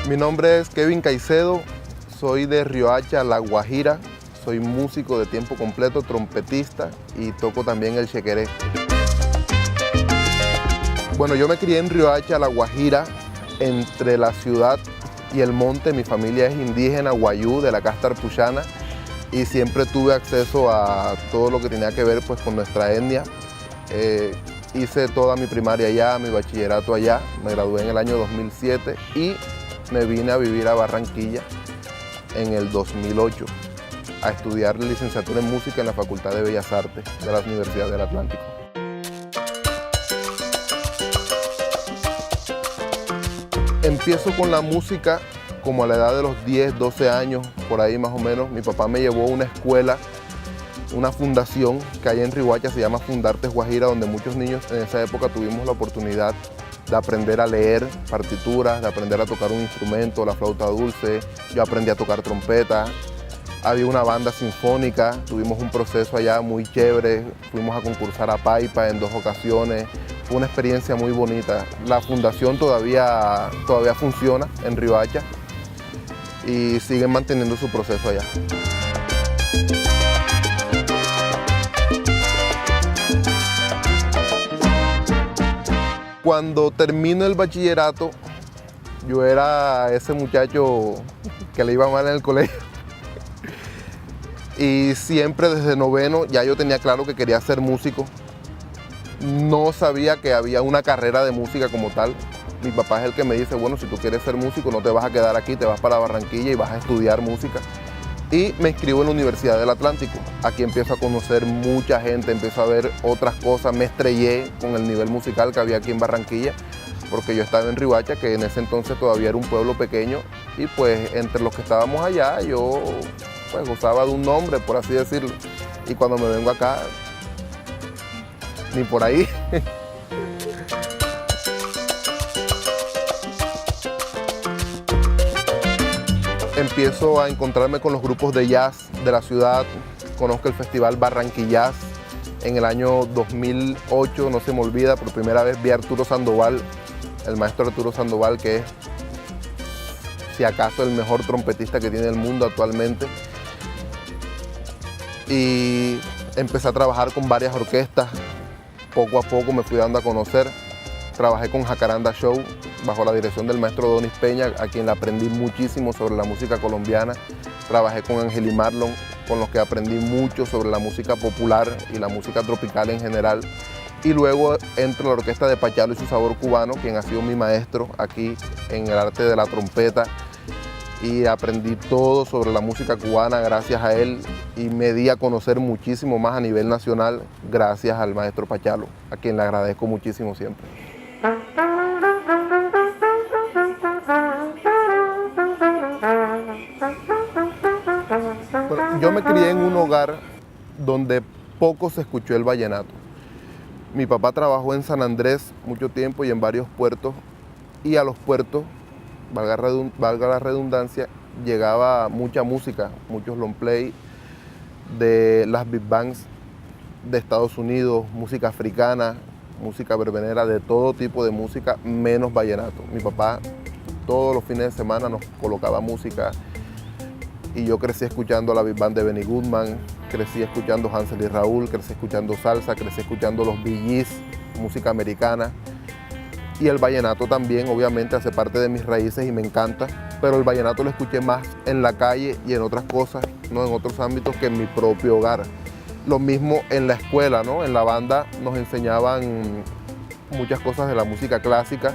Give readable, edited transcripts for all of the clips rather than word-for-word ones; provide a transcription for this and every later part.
Mi nombre es Kevin Caicedo, soy de Riohacha, La Guajira, soy músico de tiempo completo, trompetista y toco también el chequeré. Bueno, yo me crié en Riohacha, La Guajira, entre la ciudad y el monte. Mi familia es indígena, guayú, de la casta arpuchana, y siempre tuve acceso a todo lo que tenía que ver pues, con nuestra etnia. Hice toda mi primaria allá, mi bachillerato allá, me gradué en el año 2007 y me vine a vivir a Barranquilla en el 2008 a estudiar licenciatura en música en la Facultad de Bellas Artes de la Universidad del Atlántico. Empiezo con la música como a la edad de los 10, 12 años, por ahí más o menos. Mi papá me llevó a una escuela, una fundación que hay en Riohacha, se llama Fundartes Guajira, donde muchos niños en esa época tuvimos la oportunidad de aprender a leer partituras, de aprender a tocar un instrumento, la flauta dulce. Yo aprendí a tocar trompeta. Había una banda sinfónica, tuvimos un proceso allá muy chévere, fuimos a concursar a Paipa en 2 ocasiones. Fue una experiencia muy bonita. La fundación todavía funciona en Riohacha y siguen manteniendo su proceso allá. Cuando termino el bachillerato, yo era ese muchacho que le iba mal en el colegio. Y siempre desde noveno ya yo tenía claro que quería ser músico. No sabía que había una carrera de música como tal. Mi papá es el que me dice, bueno, si tú quieres ser músico no te vas a quedar aquí, te vas para Barranquilla y vas a estudiar música. Y me inscribo en la Universidad del Atlántico. Aquí empiezo a conocer mucha gente, empiezo a ver otras cosas. Me estrellé con el nivel musical que había aquí en Barranquilla, porque yo estaba en Riohacha, que en ese entonces todavía era un pueblo pequeño, y pues entre los que estábamos allá yo pues gozaba de un nombre, por así decirlo. Y cuando me vengo acá, ni por ahí. Empiezo a encontrarme con los grupos de jazz de la ciudad. Conozco el festival Barranquillaz. En el año 2008, no se me olvida, por primera vez vi a Arturo Sandoval, el maestro Arturo Sandoval, que es, si acaso, el mejor trompetista que tiene el mundo actualmente. Y empecé a trabajar con varias orquestas. Poco a poco me fui dando a conocer. Trabajé con Jacaranda Show bajo la dirección del maestro Donis Peña, a quien le aprendí muchísimo sobre la música colombiana. Trabajé con Ángel y Marlon, con los que aprendí mucho sobre la música popular y la música tropical en general. Y luego entro a la orquesta de Pachalo y su sabor cubano, quien ha sido mi maestro aquí en el arte de la trompeta. Y aprendí todo sobre la música cubana gracias a él y me di a conocer muchísimo más a nivel nacional gracias al maestro Pachalo, a quien le agradezco muchísimo siempre. Bueno, yo me crié en un hogar donde poco se escuchó el vallenato. Mi papá trabajó en San Andrés mucho tiempo y en varios puertos, y a los puertos, valga la redundancia, llegaba mucha música, muchos long play de las big bands de Estados Unidos, música africana, música verbenera, de todo tipo de música, menos vallenato. Mi papá todos los fines de semana nos colocaba música y yo crecí escuchando la big band de Benny Goodman, crecí escuchando Hansel y Raúl, crecí escuchando salsa, crecí escuchando los Bee Gees, música americana. Y el vallenato también, obviamente, hace parte de mis raíces y me encanta, pero el vallenato lo escuché más en la calle y en otras cosas, no en otros ámbitos, que en mi propio hogar. Lo mismo en la escuela, ¿no? En la banda nos enseñaban muchas cosas de la música clásica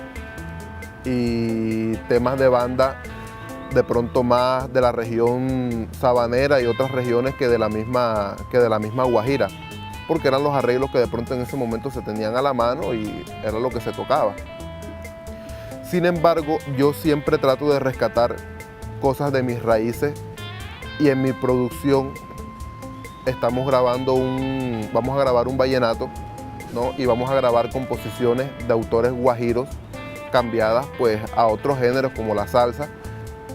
y temas de banda de pronto más de la región sabanera y otras regiones que de la misma Guajira, porque eran los arreglos que de pronto en ese momento se tenían a la mano y era lo que se tocaba. Sin embargo, yo siempre trato de rescatar cosas de mis raíces y en mi producción vamos a grabar un vallenato, ¿no? Y vamos a grabar composiciones de autores guajiros cambiadas pues a otros géneros como la salsa,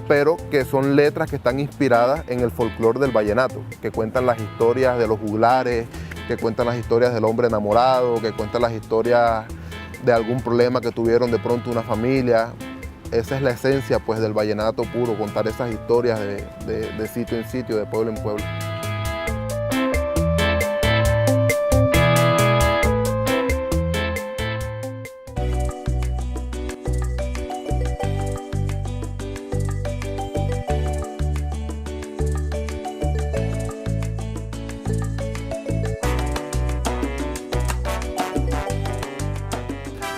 pero que son letras que están inspiradas en el folclore del vallenato, que cuentan las historias de los juglares, que cuentan las historias del hombre enamorado, que cuentan las historias de algún problema que tuvieron de pronto una familia. esa es la esencia pues, del vallenato puro, contar esas historias de sitio en sitio, de pueblo en pueblo.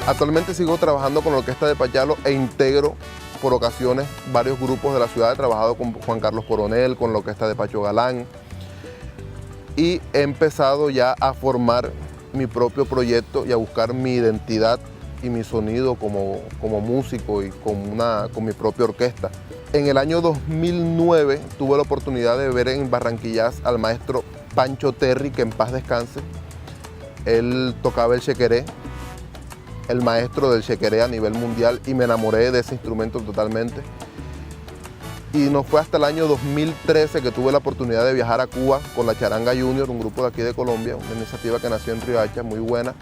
Actualmente sigo trabajando con la Orquesta de Pachalo e integro por ocasiones varios grupos de la ciudad. He trabajado con Juan Carlos Coronel, con la Orquesta de Pacho Galán y he empezado ya a formar mi propio proyecto y a buscar mi identidad y mi sonido como músico y con mi propia orquesta. En el año 2009 tuve la oportunidad de ver en Barranquillas al maestro Pancho Terry, que en paz descanse. Él tocaba el chequeré, el maestro del chequeré a nivel mundial, y me enamoré de ese instrumento totalmente. Y no fue hasta el año 2013 que tuve la oportunidad de viajar a Cuba con la Charanga Junior, un grupo de aquí de Colombia, una iniciativa que nació en Riohacha, muy buena.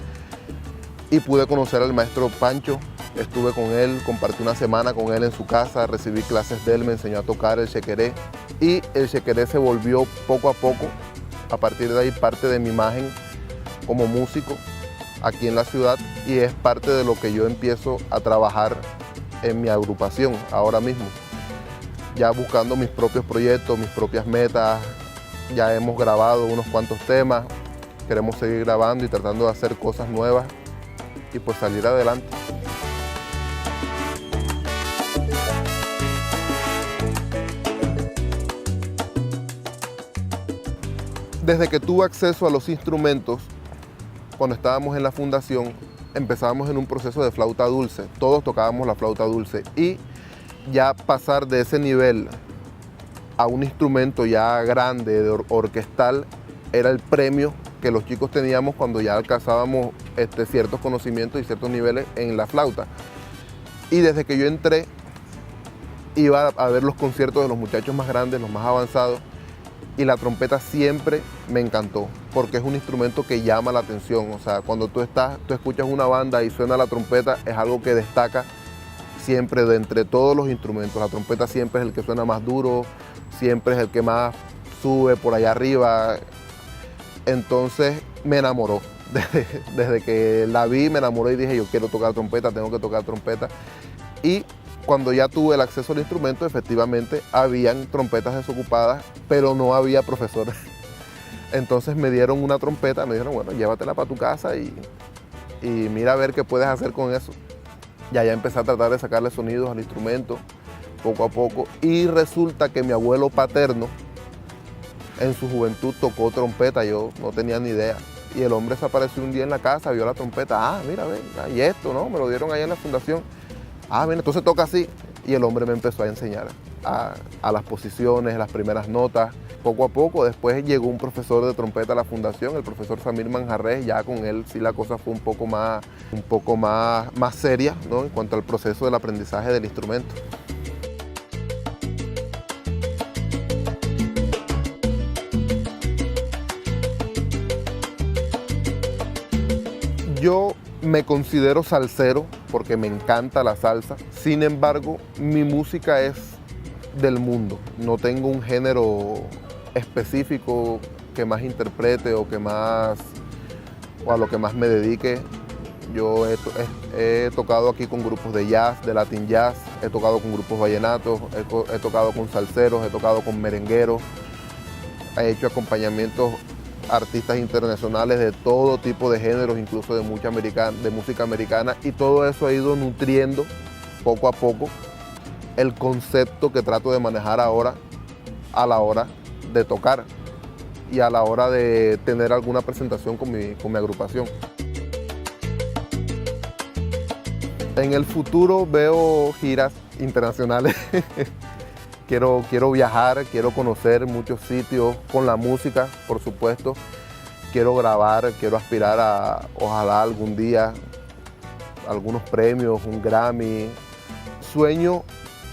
Y pude conocer al maestro Pancho, estuve con él, compartí una semana con él en su casa, recibí clases de él, me enseñó a tocar el chequeré. Y el chequeré se volvió poco a poco, a partir de ahí, parte de mi imagen como músico aquí en la ciudad, y es parte de lo que yo empiezo a trabajar en mi agrupación ahora mismo. Ya buscando mis propios proyectos, mis propias metas, ya hemos grabado unos cuantos temas, queremos seguir grabando y tratando de hacer cosas nuevas y pues salir adelante. Desde que tuve acceso a los instrumentos, cuando estábamos en la fundación, empezábamos en un proceso de flauta dulce. Todos tocábamos la flauta dulce y ya pasar de ese nivel a un instrumento ya grande, orquestal, era el premio que los chicos teníamos cuando ya alcanzábamos ciertos conocimientos y ciertos niveles en la flauta. Y desde que yo entré, iba a ver los conciertos de los muchachos más grandes, los más avanzados, y la trompeta siempre me encantó, porque es un instrumento que llama la atención. O sea, cuando tú escuchas una banda y suena la trompeta, es algo que destaca siempre de entre todos los instrumentos. La trompeta siempre es el que suena más duro, siempre es el que más sube por allá arriba. Entonces me enamoró. Desde que la vi me enamoré y dije, yo quiero tocar trompeta, tengo que tocar trompeta. Y cuando ya tuve el acceso al instrumento, efectivamente habían trompetas desocupadas, pero no había profesores. Entonces me dieron una trompeta, me dijeron, bueno, llévatela para tu casa y mira a ver qué puedes hacer con eso. Ya empecé a tratar de sacarle sonidos al instrumento, poco a poco, y resulta que mi abuelo paterno, en su juventud tocó trompeta, yo no tenía ni idea. Y el hombre se apareció un día en la casa, vio la trompeta, mira, ven, y esto, ¿no? Me lo dieron allá en la fundación. Mira, entonces toca así. Y el hombre me empezó a enseñar a las posiciones, las primeras notas. Poco a poco, después llegó un profesor de trompeta a la fundación, el profesor Samir Manjarres. Ya con él sí la cosa fue un poco más seria, ¿no? En cuanto al proceso del aprendizaje del instrumento. Yo me considero salsero porque me encanta la salsa. Sin embargo, mi música es del mundo. No tengo un género específico que más interprete o a lo que más me dedique. Yo he tocado aquí con grupos de jazz, de latin jazz, he tocado con grupos vallenatos, he tocado con salseros, he tocado con merengueros, he hecho acompañamientos a artistas internacionales de todo tipo de géneros, incluso de música americana, y todo eso ha ido nutriendo poco a poco el concepto que trato de manejar ahora a la hora de tocar y a la hora de tener alguna presentación con mi agrupación. En el futuro veo giras internacionales. Quiero viajar, quiero conocer muchos sitios con la música, por supuesto. Quiero grabar, quiero aspirar a, ojalá algún día, algunos premios, un Grammy. Sueño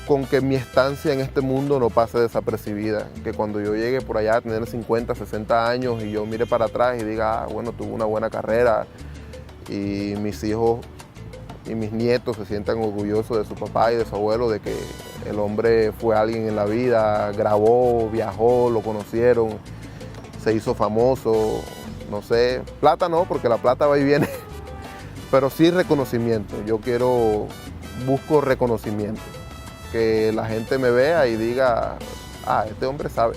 con que mi estancia en este mundo no pase desapercibida, que cuando yo llegue por allá a tener 50, 60 años y yo mire para atrás y diga, bueno, tuve una buena carrera y mis hijos y mis nietos se sientan orgullosos de su papá y de su abuelo, de que el hombre fue alguien en la vida, grabó, viajó, lo conocieron, se hizo famoso, no sé, plata no, porque la plata va y viene, pero sí reconocimiento. Yo busco reconocimiento, que la gente me vea y diga, ah, este hombre sabe.